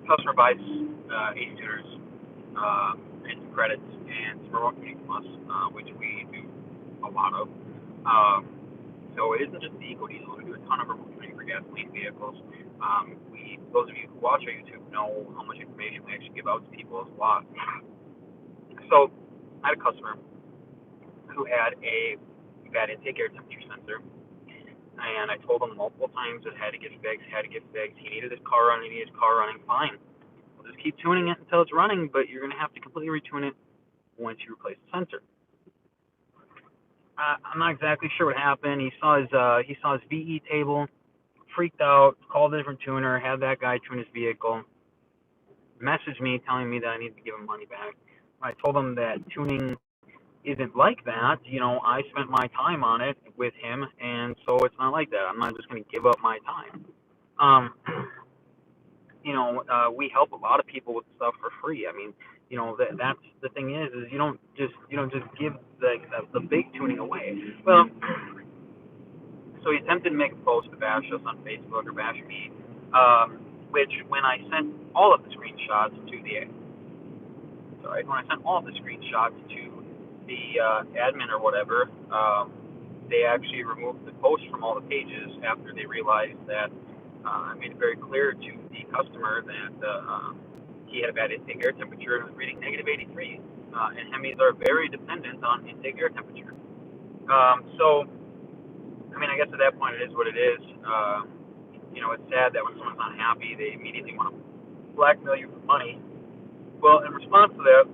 customer buys Ace Tuners and some credits and some remote tuning from us, which we do a lot of. Um, so it isn't just the eco diesel. We do a ton of remote tuning for gasoline vehicles. Those of you who watch our YouTube know how much information we actually give out to people is a lot. So I had a customer who had a bad intake air temperature sensor, and I told him multiple times it had to get fixed, He needed his car running, fine. We'll just keep tuning it until it's running, but you're going to have to completely retune it once you replace the sensor. I'm not exactly sure what happened. He saw his VE table, freaked out, called a different tuner, had that guy tune his vehicle, messaged me telling me that I needed to give him money back. I told him that tuning isn't like that. I spent my time on it with him, and so it's not like that. I'm not just going to give up my time. Um, we help a lot of people with stuff for free. I mean, that's the thing is you don't just give the big tuning away. Well, so he attempted to make a post to bash us on Facebook or bash me, which when I sent all of the screenshots to the admin or whatever, they actually removed the post from all the pages after they realized that I made it very clear to the customer that he had a bad intake air temperature and was reading -83. And Hemis are very dependent on intake air temperature. So, I mean, I guess at that point it is what it is. It's sad that when someone's not happy, they immediately want to blackmail you for money. Well, in response to that,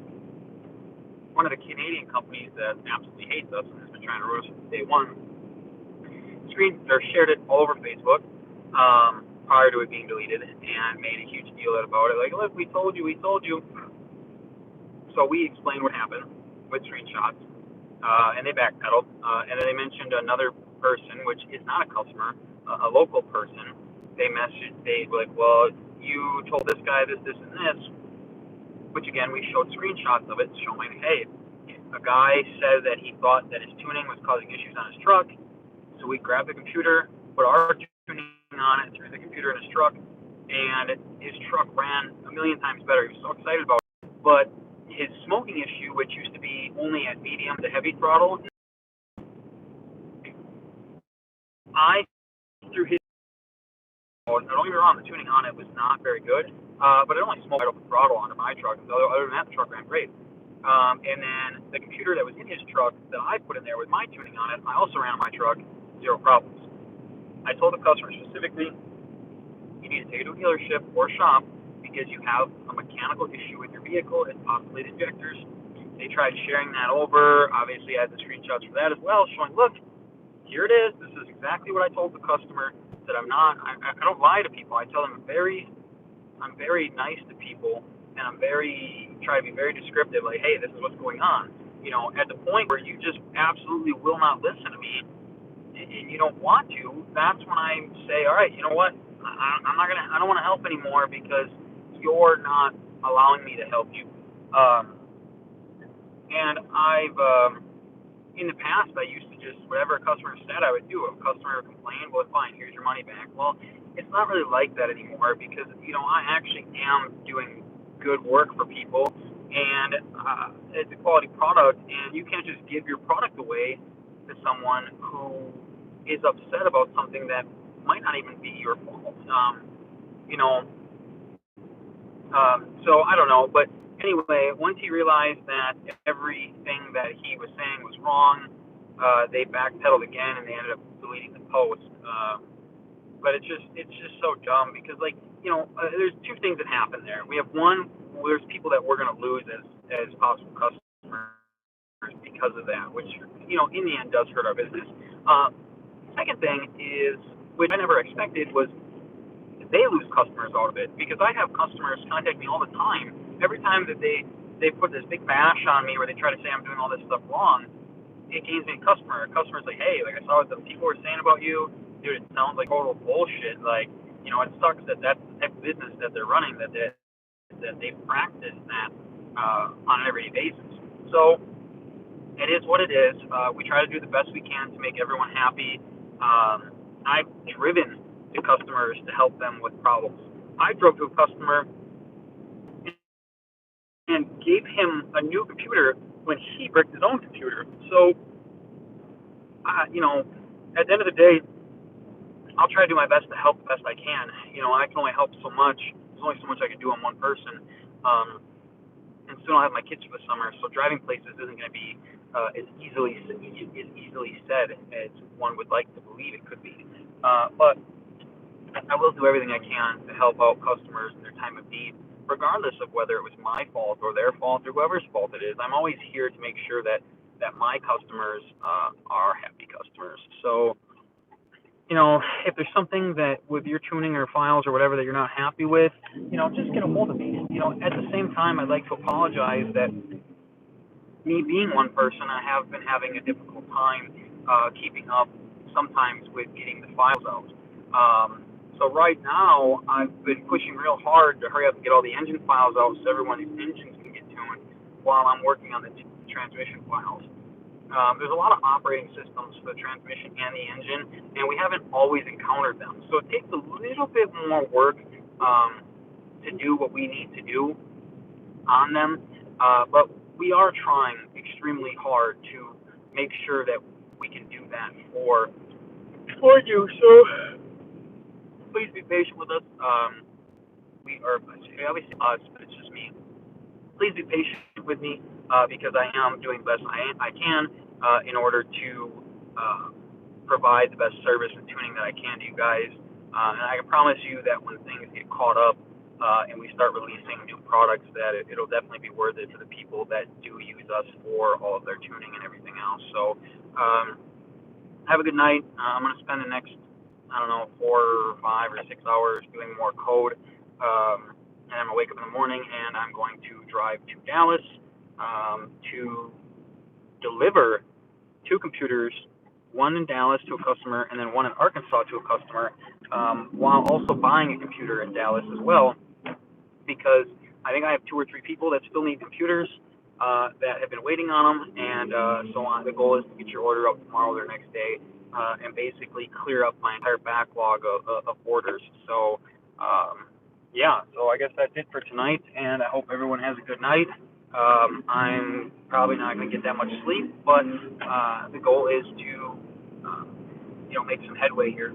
one of the Canadian companies that absolutely hates us and has been trying to ruin us from day one shared it all over Facebook prior to it being deleted and made a huge deal about it. Like, look, we told you. So we explained what happened with screenshots, and they backpedaled. And then they mentioned another person, which is not a customer, a local person. They were like, well, you told this guy this, and this, which again, we showed screenshots of it showing, hey, a guy said that he thought that his tuning was causing issues on his truck. So we grabbed the computer, put our tuning on it through the computer in his truck, and his truck ran a million times better. He was so excited about it. But his smoking issue, which used to be only at medium to heavy throttle, I threw his mode. Don't get me wrong, the tuning on it was not very good, but it only smoked open throttle under my truck. Other than that, the truck ran great. And then the computer that was in his truck that I put in there with my tuning on it, I also ran on my truck, zero problems. I told the customer specifically, you need to take it to a dealership or shop because you have a mechanical issue with your vehicle and possibly the injectors. They tried sharing that over. Obviously, I had the screenshots for that as well, showing, look, here it is. This is exactly what I told the customer. That I don't lie to people. I tell them I'm very nice to people, and try to be very descriptive. Like, hey, this is what's going on. At the point where you just absolutely will not listen to me, and you don't want to, that's when I say, all right, you know what? I don't want to help anymore because you're not allowing me to help you. And in the past, I used to just, whatever a customer said, I would do. If a customer complained, well, fine, here's your money back. Well, it's not really like that anymore because, I actually am doing good work for people, and it's a quality product, and you can't just give your product away to someone who is upset about something that might not even be your fault. So I don't know, but anyway, once he realized that everything that he was saying was wrong, they backpedaled again and they ended up deleting the post. But it's just so dumb because there's two things that happen there. We have one, there's people that we're going to lose as possible customers because of that, which in the end does hurt our business. Second thing is, which I never expected, was they lose customers out of it because I have customers contact me all the time. Every time that they put this big bash on me where they try to say I'm doing all this stuff wrong, it gains me a customer. A customer's like, hey, I saw what the people were saying about you. Dude, it sounds like total bullshit. It sucks that that's the type of business that they're running, that they practice that on an everyday basis. So it is what it is. We try to do the best we can to make everyone happy. I've driven to customers to help them with problems. I drove to a customer and gave him a new computer when he bricked his own computer. So, at the end of the day, I'll try to do my best to help the best I can. I can only help so much. There's only so much I can do on one person. And soon I'll have my kids for the summer, so driving places isn't going to be as easily said as one would like to believe it could be. But I will do everything I can to help out customers in their time of need, regardless of whether it was my fault or their fault or whoever's fault it is. I'm always here to make sure that my customers are happy customers. So, if there's something that with your tuning or files or whatever that you're not happy with, just get a hold of me. At the same time, I'd like to apologize that me being one person, I have been having a difficult time keeping up sometimes with getting the files out. So right now, I've been pushing real hard to hurry up and get all the engine files out so everyone's engines can get tuned while I'm working on the transmission files. There's a lot of operating systems for the transmission and the engine, and we haven't always encountered them. So it takes a little bit more work to do what we need to do on them, but we are trying extremely hard to make sure that we can do that for you. So please be patient with us. We are obviously us, but it's just me. Please be patient with me because I am doing the best I can in order to provide the best service and tuning that I can to you guys. And I can promise you that when things get caught up and we start releasing new products, that it'll definitely be worth it for the people that do use us for all of their tuning and everything else. So have a good night. I'm going to spend the next, 4 or 5 or 6 hours doing more code. And I'm going to wake up in the morning and I'm going to drive to Dallas to deliver 2 computers, one in Dallas to a customer and then one in Arkansas to a customer, while also buying a computer in Dallas as well, because I think I have 2 or 3 people that still need computers that have been waiting on them, and so on. The goal is to get your order out tomorrow or next day and basically clear up my entire backlog of orders. So, so I guess that's it for tonight, and I hope everyone has a good night. I'm probably not going to get that much sleep, but the goal is to, make some headway here.